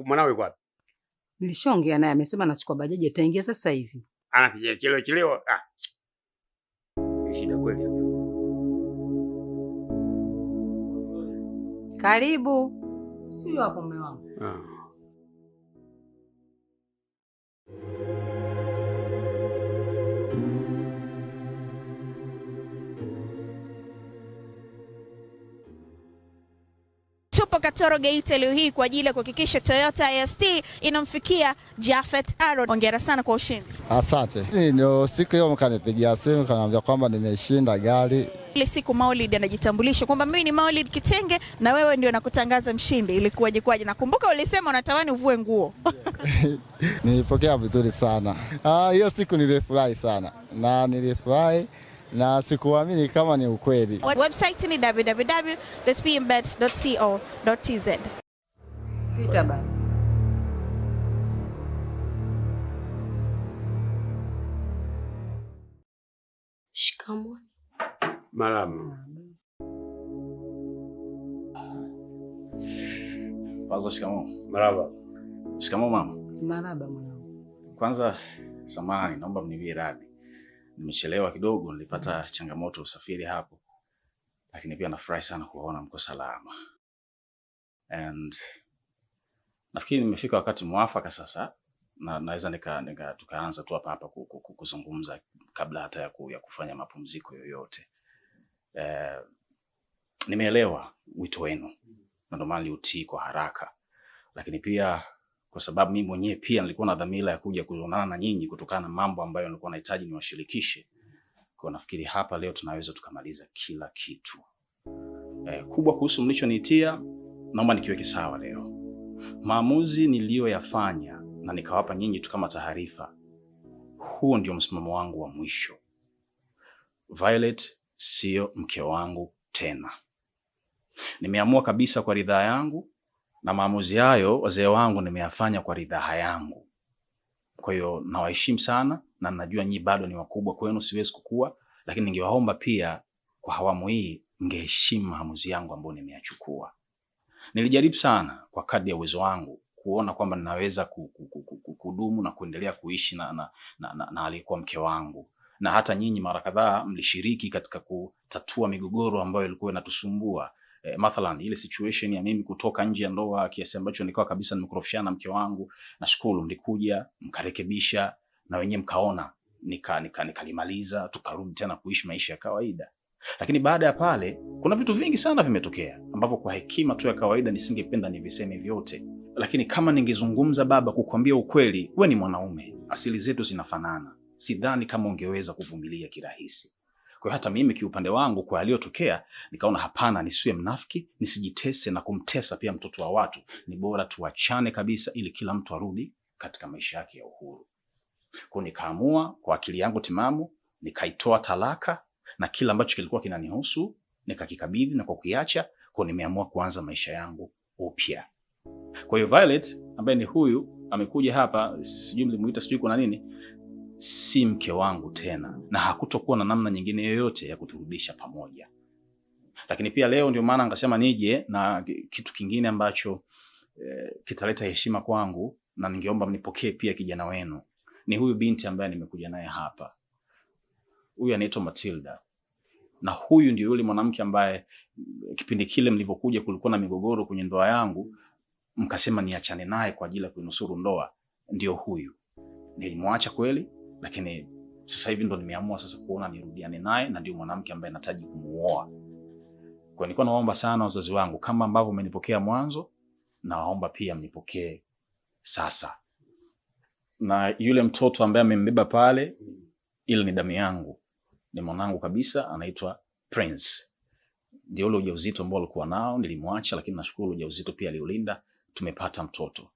Mwanawe yuko wapi? Nilishaongea naye, amesema anachukua bajaji ataingia sasa hivi. Chelewa. Ni shida kweli. Karibu. Sio hapo mume wangu. Tupo Katoro Geita leo hii kwa ajili ya kuhakikisha Toyota IST inamfikia Japhet Aaron. Hongera sana kwa ushindi. Asante. Ndio siku hiyo mkanipigia simu kaniambia kwamba nimeshinda gari. Ile siku Maulid anajitambulisha kwamba mimi ni Maulid Kitenge na wewe ndio nakutangaza mshindi. Ilikuwaje kwaje? Nakumbuka ulisema unatamani uvue nguo. Nilipokea vizuri sana. Hiyo siku nilifurahi sana. Na nilifurahi na sikuamini kama ni ukweli. Website ni www.spmbet.co.tz. Pita baba. Shikamoo. Marahaba. Faza, shikamoo. Marahaba. Shikamoo mama. Marahaba mwanangu. Kwanza samahani, naomba mniwie radhi. Nimechelewa kidogo, nilipata changamoto usafiri hapo. Lakini pia nafurahi sana kuwaona mko salama. And nafikiri nimefika wakati mwafaka sasa na naweza tukaanza tu hapa kuzungumza kabla hata ya kufanya mapumziko yoyote. Nimeelewa wito wenu na ndio maana niliutii kwa haraka. Lakini pia kwa sababu mimi mwenyewe pia nilikuwa na dhamira ya kuja kuonana na nyinyi kutokana na mambo ambayo nilikuwa nahitaji niwashirikishe. Kwa nafikiri hapa leo tunaweza tukamaliza kila kitu. Kubwa kuhusu mlichoniitia, naomba nikiweke sawa leo. Maamuzi niliyoyafanya na nikawapa nyinyi tu kama taarifa, huo ndio msimamo wangu wa mwisho. Violet sio mke wangu tena. Nimeamua kabisa kwa ridhaa yangu, na maamuzi hayo wazee wangu nimeyafanya kwa ridhaa yangu. Kwa hiyo nawaheshimu sana na najua nyinyi bado ni wakubwa kwenu, siwezi kukua, lakini ningewaomba pia kwa awamu hii mngeheshimu maamuzi yangu ambayo nimeyachukua. Nilijaribu sana kwa kadri ya uwezo wangu kuona kwamba ninaweza kudumu na kuendelea kuishi na alikuwa mke wangu. Na hata nyinyi mara kadhaa mlishiriki katika kutatua migogoro ambayo ilikuwa inatusumbua. Mathalan ile situation ya mimi kutoka nje ya ndoa kiasi ambacho nilikuwa kabisa nimekorofishana na mke wangu, nashukuru mlikuja mkarekebisha na wenyewe mkaona nikalimaliza, tukarudi tena kuishi maisha ya kawaida. Lakini baada ya pale kuna vitu vingi sana vimetokea ambavyo kwa hekima tu ya kawaida nisingependa niviseme vyote. Lakini kama ningezungumza baba, kukwambia ukweli, wewe ni mwanaume, asili zetu zinafanana, sidhani kama ungeweza kuvumilia kirahisi. Kwa hiyo hata mimi kiupande wangu kwa aliyotokea nikaona hapana, nisiwe mnafiki, nisijitese na kumtesa pia mtoto wa watu. Ni bora tuachane kabisa ili kila mtu arudi katika maisha yake ya uhuru. Kwa nikaamua kwa akili yangu timamu, nikaitoa talaka na kila ambacho kilikuwa kinanihusu nikakikabidhi na kwa kuiacha. Kwa nimeamua kuanza maisha yangu upya. Kwa hiyo Violet ambaye ni huyu amekuja hapa, sijui mlimuita sijui kuna nini, si mke wangu tena na hakutokuwa na namna nyingine yoyote ya kuturudisha pamoja. Lakini pia leo ndio maana ngasema nije na kitu kingine ambacho kitaleta heshima kwangu, na ningeomba mnipokee pia kijana wenu. Ni huyu binti ambaye nimekuja naye hapa. Huyu anaitwa Matilda. Na huyu ndio yule mwanamke ambaye kipindi kile mlivyokuja kulikuwa na migogoro kwenye ndoa yangu, mkasema niachane naye kwa ajili ya kuinusuru ndoa. Ndio huyu. Nilimwacha kweli, lakini sasa hivi ndo nimeamua sasa kuona nirudiane naye, na ndio mwanamke ambaye nataji kumuoa. Kwa nilikuwa naomba sana wazazi wangu, kama ambavyo mmenipokea mwanzo, na waomba pia mnipokee sasa. Na yule mtoto ambaye amembeba pale, ile ni damu yangu, ni mwanangu kabisa, anaitwa Prince. Ndio ule ujauzito ambao alikuwa nao nilimwacha, lakini nashukuru ujauzito pia aliulinda, tumepata mtoto.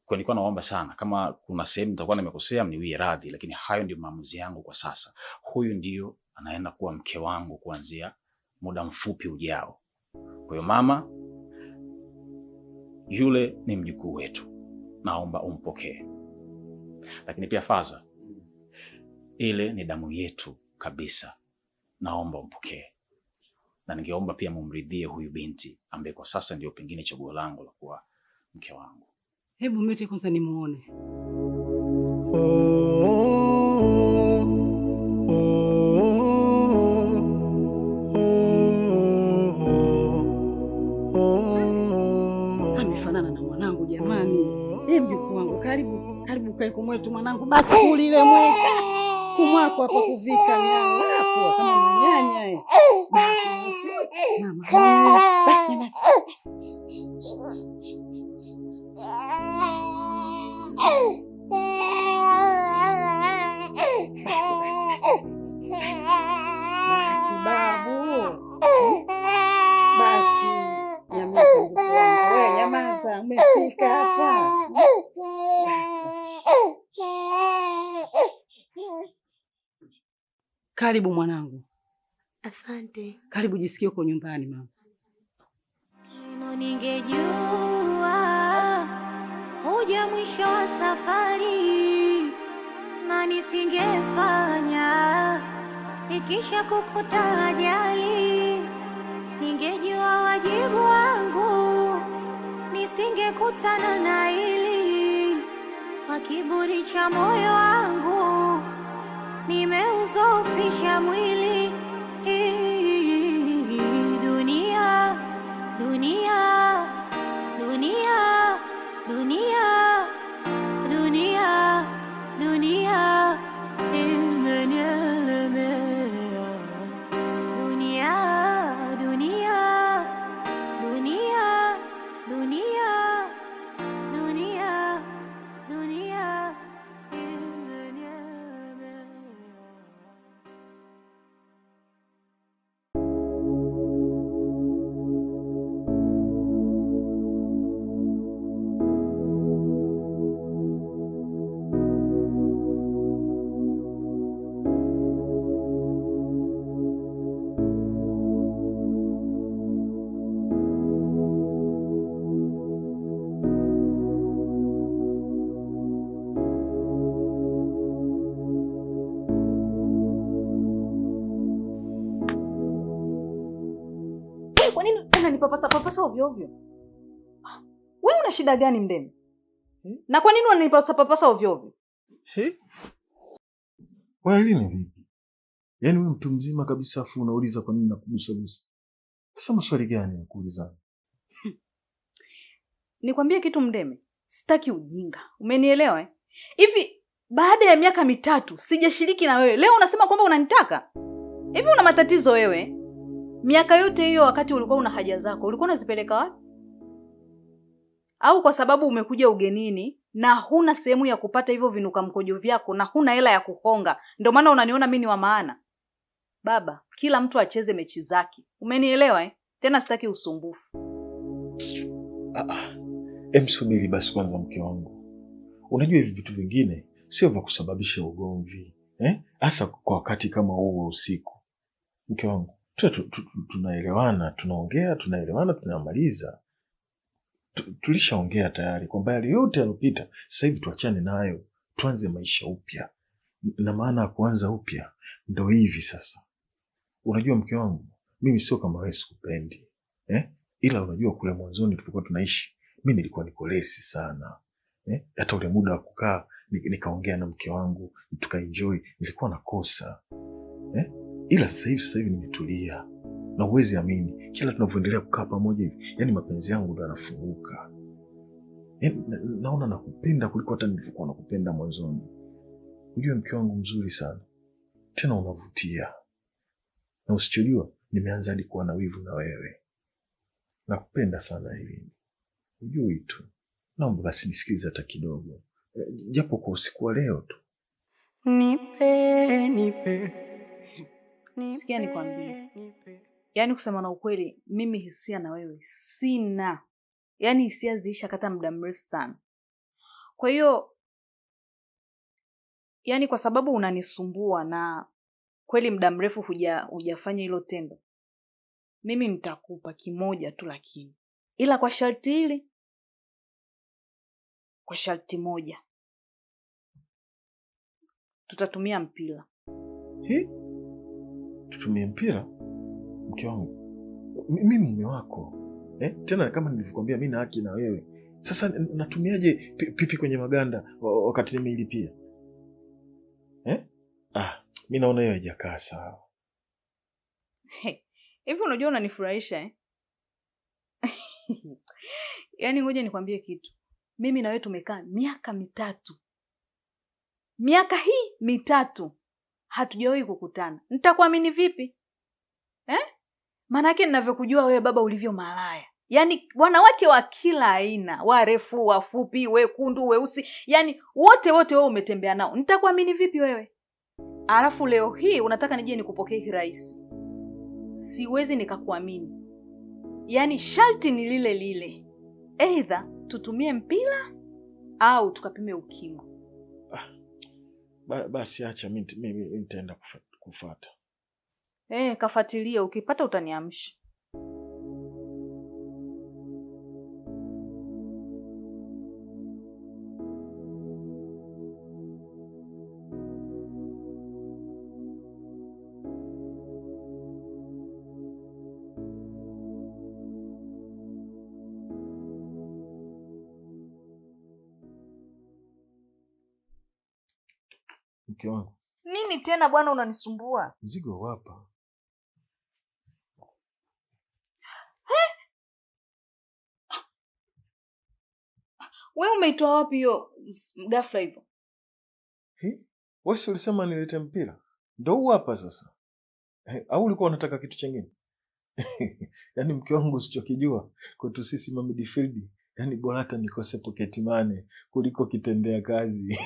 Kwa nilikuwa naomba sana, kama kuna sehemu nitakuwa nimekosea mniwie radhi, lakini hayo ndio maamuzi yangu kwa sasa. Huyu ndio anaenda kuwa mke wangu kuanzia muda mfupi ujao. Kwa hiyo mama, yule ni mjukuu wetu, naomba umpokee. Lakini pia Faza, ile ni damu yetu kabisa, naomba umpokee. Na ningeomba pia mumridhie huyu binti ambaye kwa sasa ndio pengine chaguo langu la kuwa mke wangu. Hebu mlete kwanza nimuone. Amefanana na mwanangu jamani. Mjukuu wangu, karibu kae kumwetu mwanangu. Basi kulile mweka. Kumwako hapa kuvika nyanya hapo kama manyanya. Mama. Basi. Nyamaza, umefika hapa. Karibu mwanangu. Asante. Karibu, jisikie uko nyumbani mama. Ningejua hoja mwisho wa safari na nisingefanya ikisha kukuta ajali. Ningejua wajibu wangu nisingekutana na hili. Kwa kiburi cha moyo wangu nimeudhoofisha mwili. Dunia, dunia, dunia, dunia, dunia, dunia imenielemea. Dunia, dunia, dunia, dunia, dunia, dunia imenielemea. Kwa nini unanipapasa ovyo ovyo? Wewe una shida gani Mdeme? Na kwa nini unanipapasa ovyo ovyo? Wewe hili ni vipi? Yaani wewe mtu mzima kabisa afu unauliza kwa nini nakugusa gusa. Sasa maswali gani ya kuulizana? Nikwambie kitu Mdeme, sitaki ujinga. Umenielewa eh? Hivi baada ya miaka 3 sijashiriki na wewe. Leo unasema kwamba unanitaka? Hivi una matatizo wewe? Miaka yote hiyo wakati ulikuwa una haja zako, ulikuwa unazipeleka wapi? Au kwa sababu umekuja ugenini na huna sehemu ya kupata hivyo vinuka mkojo vyako na huna hela ya kuhonga, ndio maana unaniona mimi ni wa maana? Baba, kila mtu acheze mechi zake. Umenielewa eh? Tena sitaki usumbufu. Subiri basi kwanza mke wangu. Unajua hivi vitu vingine sio vya kusababisha ugomvi, hasa kwa wakati kama huu usiku. Mke wangu, tunaelewana, tunaelewana, tunamaliza. Tulishaongea tayari kwamba yale yote yalopita, sasa hivi tuachane nayo, tuanze maisha upya. Na maana ya kuanza upya ndio hivi sasa. Unajua mke wangu, mimi sio kama wewe sikupendi. Ila unajua kule mwanzoni tulikuwa tunaishi, mimi nilikuwa nikolesi sana. Hata ule muda wa kukaa nikaongea na mke wangu, tukaenjoy, nilikuwa nakosa. Ila sasa hivi nimetulia. Na uwezi amini, kila tunavyoendelea kukaa pamoja hivi, yani mapenzi yangu ndo yanafunguka. Naona nakupenda kuliko hata nilivyokuwa nakupenda mwanzoni. Unajua mke wangu mzuri sana. Tena unavutia. Na usichojua, nimeanza hadi kuwa na wivu na wewe. Nakupenda sana hivi. Ujui tu. Naomba basi nisikilize hata kidogo. Japo kwa usiku wa leo tu. Nipe. Sikia nikwambie. Yaani kusema na ukweli, mimi hisia na wewe sina. Yaani hisia ziisha kata muda mrefu sana. Kwa hiyo, yaani kwa sababu unanisumbua na kweli muda mrefu hujafanya hilo tendo, mimi nitakupa kimoja tu lakini. Ila kwa sharti hili, kwa sharti moja. Tutatumia mpira. Tutumie mpira? Mke wangu, mimi mume wako. Tena kama nilivyokuambia mimi na haki na wewe. Sasa natumiaje pipi kwenye maganda wakati nimeilipia? Mimi naona hiyo haijakaa sawa. Hivi unajua unanifurahisha Yaani ngoja nikwambie kitu. Mimi na wewe tumekaa miaka 3. Miaka hii 3 hatujawahi kukutana. Nitakuamini vipi? Maana yake ninavyokujua wewe baba ulivyo malaya. Yaani wanawake wa kila aina, warefu, wafupi, wekundu, weusi, yaani wote wewe umetembea nao. Nitakuamini vipi wewe? Alafu leo hii unataka nije nikupokee kirahisi. Siwezi nikakuamini. Yaani sharti ni lile lile. Either tutumie mpira au tukapime ukimwi. Basi acha mimi nitaenda kufuata. Kafuatilie, ukipata utaniamsha. Mke wangu. Nini tena bwana unanisumbua? Mzigo wapa. Wewe umeitoa wapi hiyo ghafla hivyo? Wewe ulisema nilete mpira. Ndio hapa sasa. Au ulikuwa unataka kitu kingine? Yaani mke wangu usichokijua kwetu sisi ma midfield, yaani bora hata nikose pocket money kuliko kitendea kazi.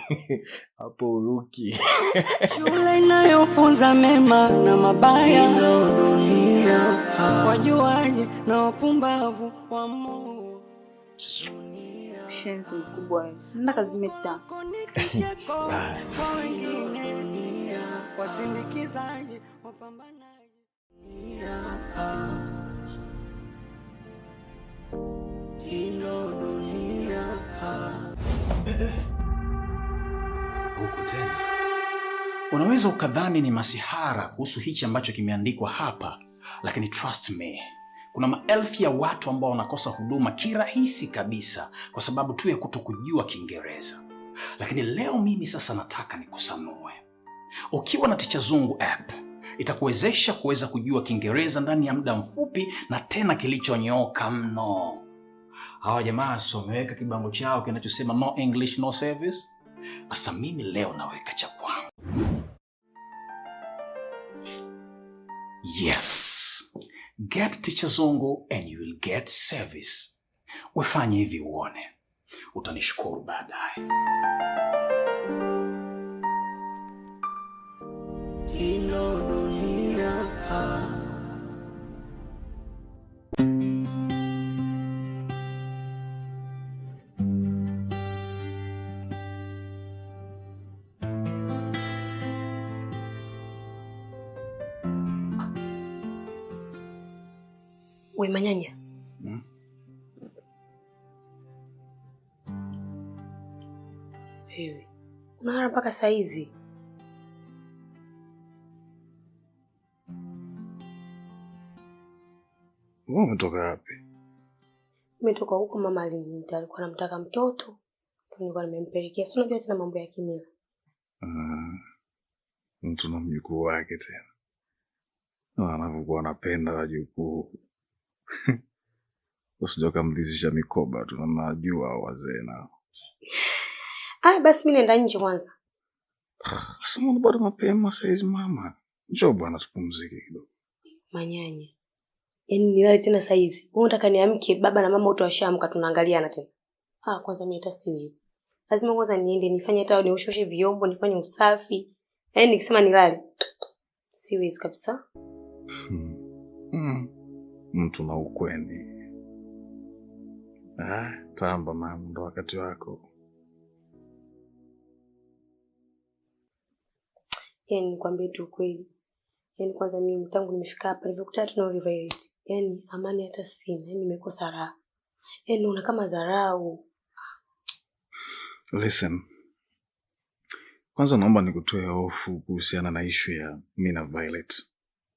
Hapo Uruki. Shule inayofunza mema na mabaya ndio dunia. Wajuaji na wapumbavu wa Mungu. Shenzi mkubwa. Nenda kazimeta. Wasindikizaji, wapambanaji. Huku tena. Unaweza ukadhani ni masihara kuhusu hichi ambacho kimeandikwa hapa, lakini trust me, kuna maelfu ya watu ambao wanakosa huduma kirahisi kabisa kwa sababu tu ya kutokujua Kiingereza. Lakini leo mimi sasa nataka nikusanue. Ukiwa na Ticha Zungu app, itakuwezesha kuweza kujua Kiingereza ndani ya muda mfupi na tena kilichonyooka mno. Hawa jamaa wameweka kibango chao kinachosema no English no service. Asa mimi leo naweka cha kwangu. Yes. Get Ticha Zungu and you will get service. Wefanye hivi uone. Utanishukuru baadaye. We Manyanya. Wewe unalala mpaka saa hizi? Wewe umetoka wapi? Nimetoka huko, mama aliniita, alikuwa anamtaka mtoto. Nilikuwa nimempelekea. Si unajua tena mambo ya kimila. Mtu na mjukuu wake tena. Anapokuwa anapenda wajukuu. Usije kumdhizisha mikoba, tunajua wazee nao. Basi mimi nenda nje kwanza. Sasa bado mapema saizi mama. Njoo bwana tupumzike kidogo. Manyanya. Yaani nilale tena saa hizi. Wewe unataka niamke, baba na mama wote washaamka tunaangaliana tena. Kwanza mimi hata siwezi. Lazima kwanza niende nifanye hata niushoshe vyombo, nifanye usafi. Yaani nikisema nilale siwezi kabisa. Mtu na ukweni. Tamba mama, ndo wakati wako. Yaani nikwambie tu kweli. Yaani kwanza mimi tangu nimefika hapa nilikuta tu na Oliverite. Yaani amani hata sina, yaani nimekosa raha. Yaani una kama dharau. Listen. Kwanza naomba nikutoe hofu kuhusiana na issue ya mimi na Violet.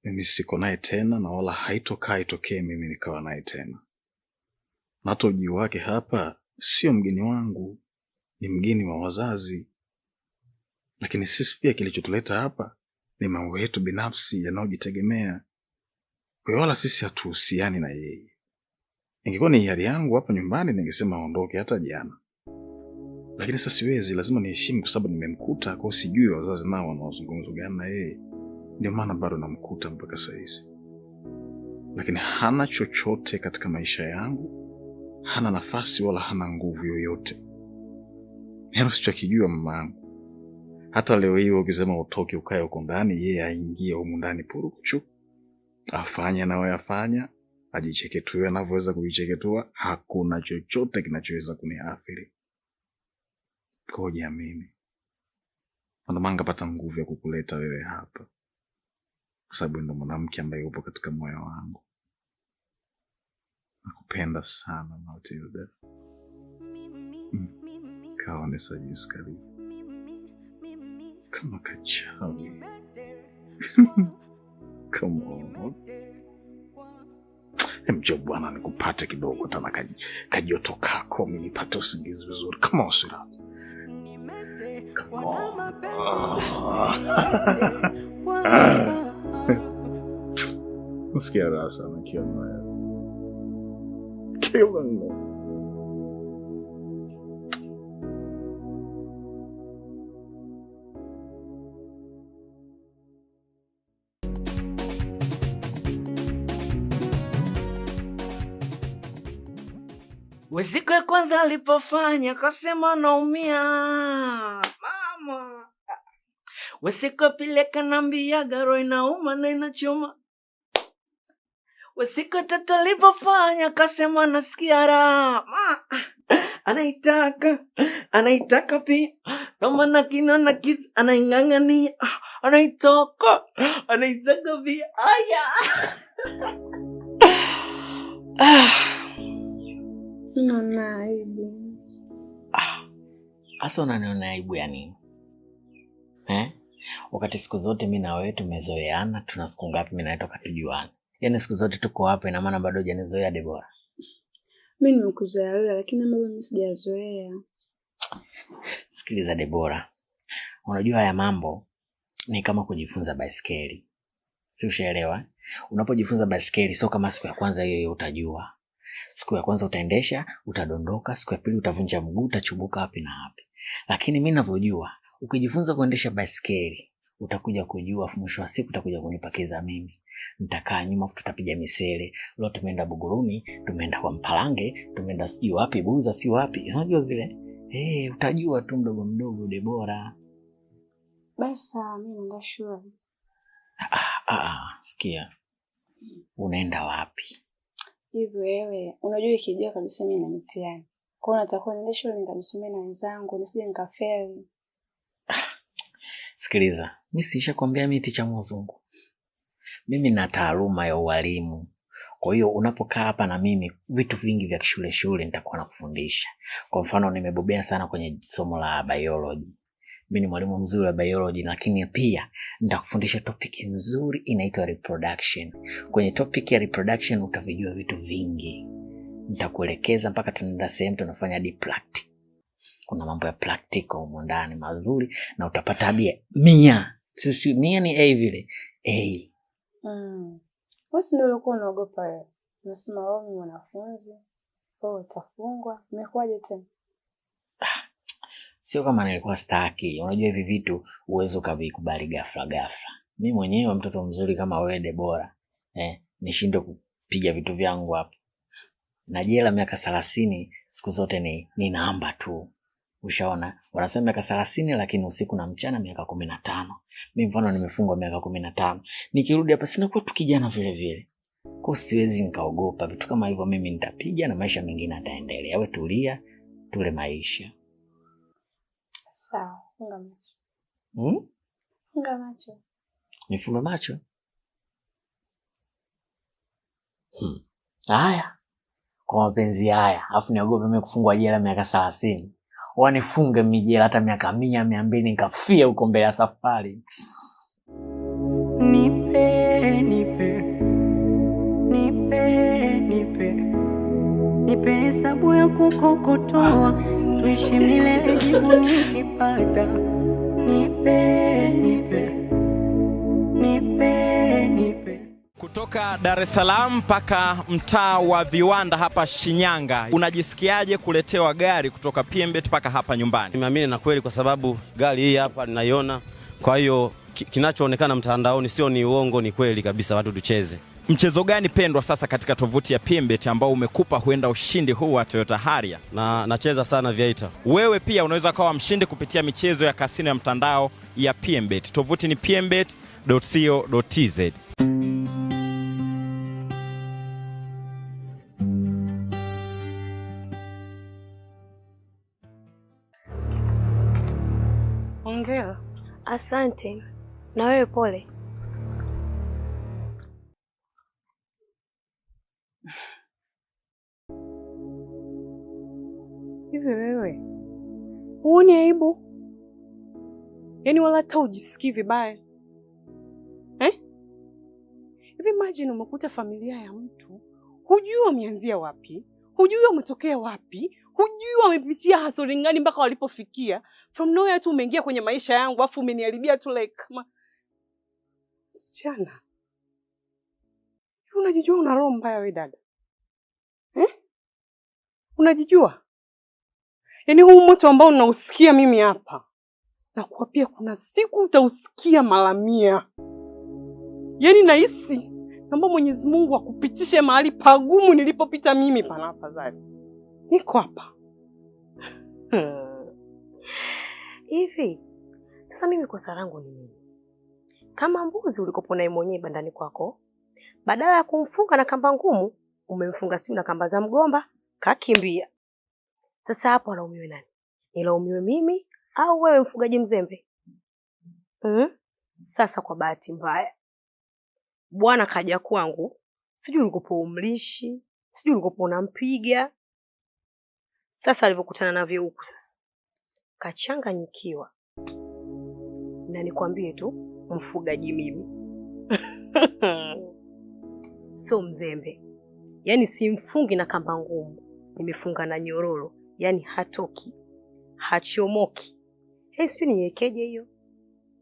Mimi siko naye tena na wala haitokaa itokee mimi nikawa naye tena. Na hata ujio wake hapa sio mgeni wangu, ni mgeni wa wazazi. Lakini sisi pia kilichotuleta hapa ni mambo yetu binafsi yanayojitegemea. Kwa hiyo wala sisi hatuhusiani na yeye. Ingekuwa ni hiari yangu hapa nyumbani ningesema aondoke hata jana. Lakini sasa siwezi, lazima niheshimu kwa sababu nimemkuta, kwa sijui wazazi nao wanaozungumza gani na yeye. Ndio maana bado namkuta mpaka sasa hivi. Lakini hana chochote katika maisha yangu. Hana nafasi wala hana nguvu yoyote. Hilo sichokijua mama yangu. Hata leo hiyo ukisema utoke ukae huko ndani, yeye aingie huko ndani purukuchu. Afanye anayoyafanya, ajicheketue anavyoweza kujicheketua, hakuna chochote kinachoweza kuniathiri. Kwa jiamini. Ndio maana ngapata nguvu ya kukuleta wewe hapa. Kwa sababu ndio mwanamke ambaye yupo katika moyo wangu. Nakupenda sana Matilda. Kaone sajis karibu. Kama kachawi. Come on. Mjo bwana nikupate kidogo tena kajoto kako mimi nipate usingizi vizuri kama usira. Nasikia raha sana kiona. Kiona. Siku ya kwanza alipofanya kasema naumia mama. Siku ya pili kanambia garo inauma na inachoma. Siku ya tatu alipofanya kasema nasikia raha. Anaitaka pia. Ndio maana kinona kids anaingangania. Anaitaka pia. Aya. Naona aibu. Asa unaniona aibu ya nini? Wakati siku zote mimi na wewe tumezoeana, tuna siku ngapi mimi na wewe toka tujuane? Yaani siku zote tuko hapa, ina maana bado hujanizoea Debora. Mimi nimekuzoea wewe lakini mambo mimi sijazoea. Sikiliza Debora. Unajua haya mambo ni kama kujifunza baiskeli. Si ushaelewa? Unapojifunza baiskeli sio kama siku ya kwanza hiyo utajua. Siku ya kwanza utaendesha, utadondoka, siku ya pili utavunja mguu, utachubuka hapi na hapi. Lakini mimi ninavyojua, ukijifunza kuendesha baiskeli, utakuja kujua mwisho wa siku utakuja kunipakiza mimi. Nitakaa nyuma tutapiga misele. Leo tumeenda Buguruni, tumeenda kwa Mpalange, tumeenda sijui wapi Buza, si wapi. Unajua zile? Utajua tu mdogo mdogo Debora. Basi mimi naenda shule. Sikia. Unaenda wapi? Hivi wewe, unajua ikijua kabisa mimi na mitihani. Kwa hiyo natakuwa niende shule nikajisomea na wenzangu, nisije nikafeli. Sikiliza, mimi siisha kwambia mimi ticha mzungu. Mimi na taaluma ya ualimu. Kwa hiyo unapokaa hapa na mimi vitu vingi vya shule nitakuwa nakufundisha. Kwa mfano nimebobea sana kwenye somo la biology. Mimi ni mwalimu mzuri wa biology, lakini pia nitakufundisha topic nzuri inaitwa reproduction. Kwenye topic ya reproduction utavijua vitu vingi. Nitakuelekeza mpaka tunaenda sehemu tunafanya hadi practical. Kuna mambo ya practical huko ndani mazuri na utapata hadi 100. Sisi 100 ni A vile. A. Wewe ndio ulikuwa unaogopa wewe. Unasema wewe ni mwanafunzi. Wewe utafungwa. Imekuwaje tena? Sio kama nilikuwa staki. Unajua hivi vitu uwezo kavikubali ghafla. Mimi mwenyewe mtoto mzuri kama wewe Debora, nishinde kupiga vitu vyangu hapa. Na jela miaka 30 siku zote ni namba tu. Ushaona? Wanasema miaka 30 lakini usiku na mchana miaka 15. Mimi mfano nimefungwa miaka 15. Nikirudi hapa sina kuwa tukijana vile vile. Kwa siwezi nikaogopa vitu kama hivyo, mimi nitapiga na maisha mengine yataendelea. Wewe tulia, tule maisha. Sawa, funga macho. Funga macho. Nifunge macho? Haya. Kwa mapenzi haya, afu niogope mimi kufungwa jela miaka 30. Wanifunge mijela hata miaka 100, 200 nikafia huko mbele ya safari. Nipe tabu ya kukokotoa, tuishi milele jibu nikipata. Nipe, nipe, nipe, nipe. Kutoka Dar es Salaam mpaka mtaa wa Viwanda hapa Shinyanga, unajisikiaje kuletewa gari kutoka PMbet mpaka hapa nyumbani? Nimeamini na kweli kwa sababu gari hii hapa ninaiona. Kwa hiyo kinachoonekana mtandaoni sio ni uongo, ni kweli kabisa, watu tucheze. Mchezo gani pendwa sasa katika tovuti ya PMbet ambao umekupa huenda ushindi huu wa Toyota Harrier? Nacheza sana Viator. Wewe pia unaweza kuwa mshindi kupitia michezo ya kasino ya mtandao ya PMbet. Tovuti ni pmbet.co.tz. Hongera. Asante. Na wewe pole. Hivi wewe huoni aibu? Yaani wala hata ujisikii vibaya Hivi imagine umekuta familia ya mtu, hujui wameanzia wapi, hujui wametokea wapi, hujui wamepitia hasoli ngani mpaka walipofikia. From nowhere tu umeingia kwenye maisha yangu afu umeniharibia tu like msichana. Unajijua una roho mbaya wewe dada? Unajijua? Yaani huu moto ambao unausikia mimi hapa, na kwa pia kuna siku utausikia mara 100. Yaani nahisi naomba Mwenyezi Mungu akupitishe mahali pagumu nilipopita mimi pana afadhali. Niko hapa. Hivi sasa mimi kosa langu ni nini? Kama mbuzi ulikopo naye mwenyewe bandani kwako, badala ya kumfunga na kamba ngumu, umemfunga siku na kamba za mgomba, kakimbia. Sasa hapo alaumiwe nani? Nilaumiwe mimi au wewe mfugaji mzembe? Sasa kwa bahati mbaya bwana kaja kwangu, sijui ulikopo umlishi, sijui ulikopo unampiga. Sasa alivyokutana navyo huku sasa kachanganyikiwa. Na nikwambie tu mfugaji mimi sio mzembe. Yaani simfungi na kamba ngumu, nimefunga na nyororo. Yaani hatoki, hachomoki. Sijui niwekeje hiyo?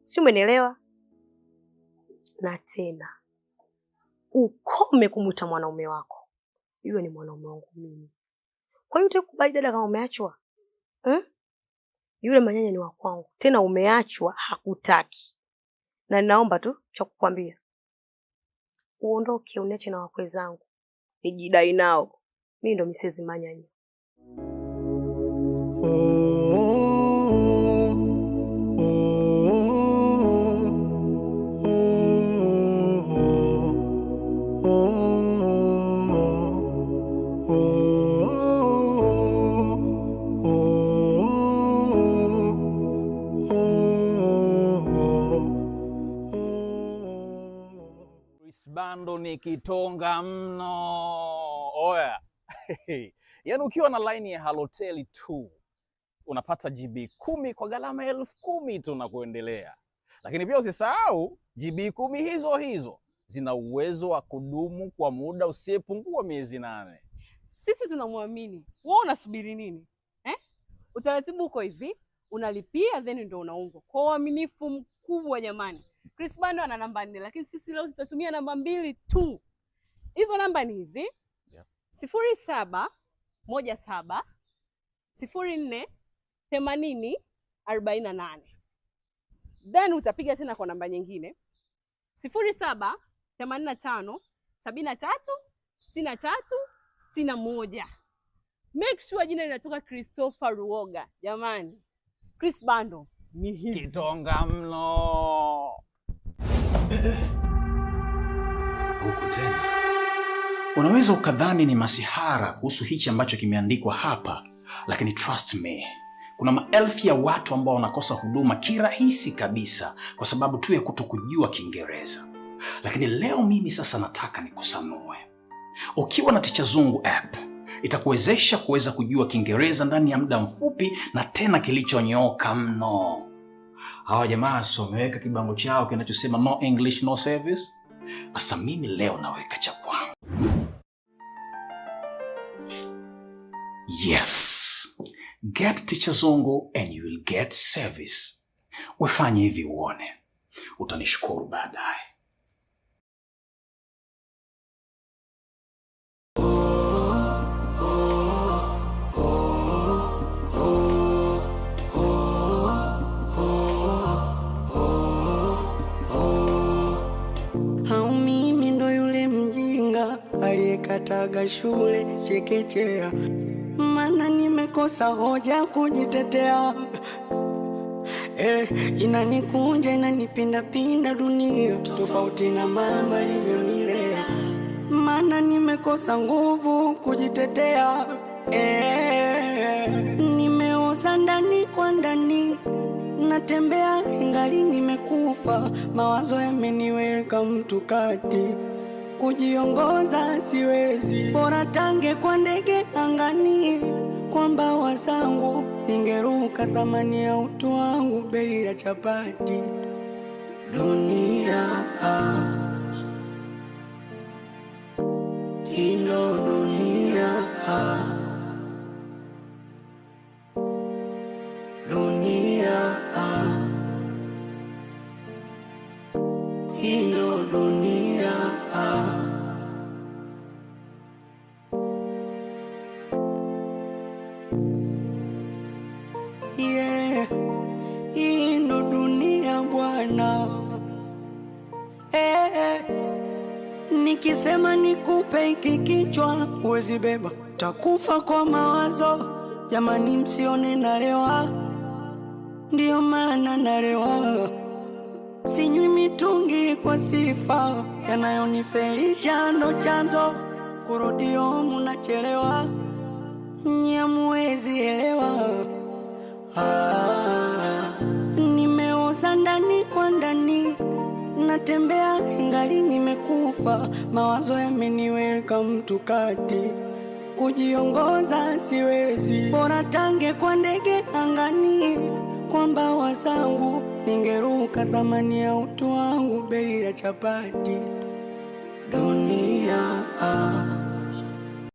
Sijui umenielewa? Na tena ukome kumuita mwanaume wako. Yule ni mwanaume wangu mimi. Kwa hiyo utakubali dada kama umeachwa? Yule manyanya ni wa kwangu. Tena umeachwa hakutaki. Na ninaomba tu cha kukwambia, uondoke uniache na wakwe zangu. Nijidai nao. Mimi ndo Mrs. Manyanya. Bando ni kitonga mno. Oya. Yaani ukiwa na line ya Halotel tu unapata GB 10 kwa gharama 10,000 tu na kuendelea. Lakini pia usisahau GB 10 hizo hizo zina uwezo wa kudumu kwa muda usiyepungua miezi 8. Sisi tunamwamini. Wewe unasubiri nini? Utaratibu uko hivi, unalipia then ndio unaungwa. Kwa uaminifu mkubwa jamani. Chris Bando ana namba 4 lakini sisi leo tutatumia namba 2 tu. Hizo namba ni hizi. 0717 04 80 48. Then utapiga tena kwa namba nyingine 07 85 73 63 61. Make sure jina linatoka Christopher Ruoga. Jamani, Chris Bando ni hivi. Kitonga mno. Huku tena unaweza ukadhani ni masihara kuhusu hichi ambacho kimeandikwa hapa, lakini trust me, kuna maelfu ya watu ambao wanakosa huduma kirahisi kabisa kwa sababu tu ya kutokujua Kiingereza. Lakini leo mimi sasa nataka nikusanue. Ukiwa na Ticha Zungu app itakuwezesha kuweza kujua Kiingereza ndani ya muda mfupi na tena kilichonyooka mno. Hawa jamaa wameweka kibango chao kinachosema no English no service. Asa mimi leo naweka cha kwangu. Yes. Get Teacher Zongo and you will get service. Wefanye hivi uone. Utanishukuru baadaye. Hau mimi ndo yule mjinga aliyekataga shule chekechea, mana nimekosa hoja kujitetea. Inanikunja inanipindapinda dunia, tofauti na mama alivyonilea, mana nimekosa nguvu kujitetea. Nimeoza ndani kwa ndani, natembea ingali nimekufa, mawazo yameniweka mtu kati, kujiongoza siwezi, bora tange kwa ndege angani, kwa mbawa zangu ningeruka, thamani ya utu wangu bei ya chapati. Dunia ino dunia, dunia ino dunia. Yeah, ino dunia bwana. Nikisema nikupe hiki kichwa uwezi beba, takufa kwa mawazo. Jamani msione nalewa, ndio maana nalewa. Sinywi mitungi kwa sifa, yanayonifelisha ndo chanzo, kurudio munachelewa, nyamuwezi elewa. Nimeoza ndani kwa ndani, natembea ingali nimekufa, mawazo yameniweka mtu kati, kujiongoza siwezi, bora tange kwa ndege angani, kwa mbawa zangu ningeruka, thamani ya utu wangu bei ya chapati. Dunia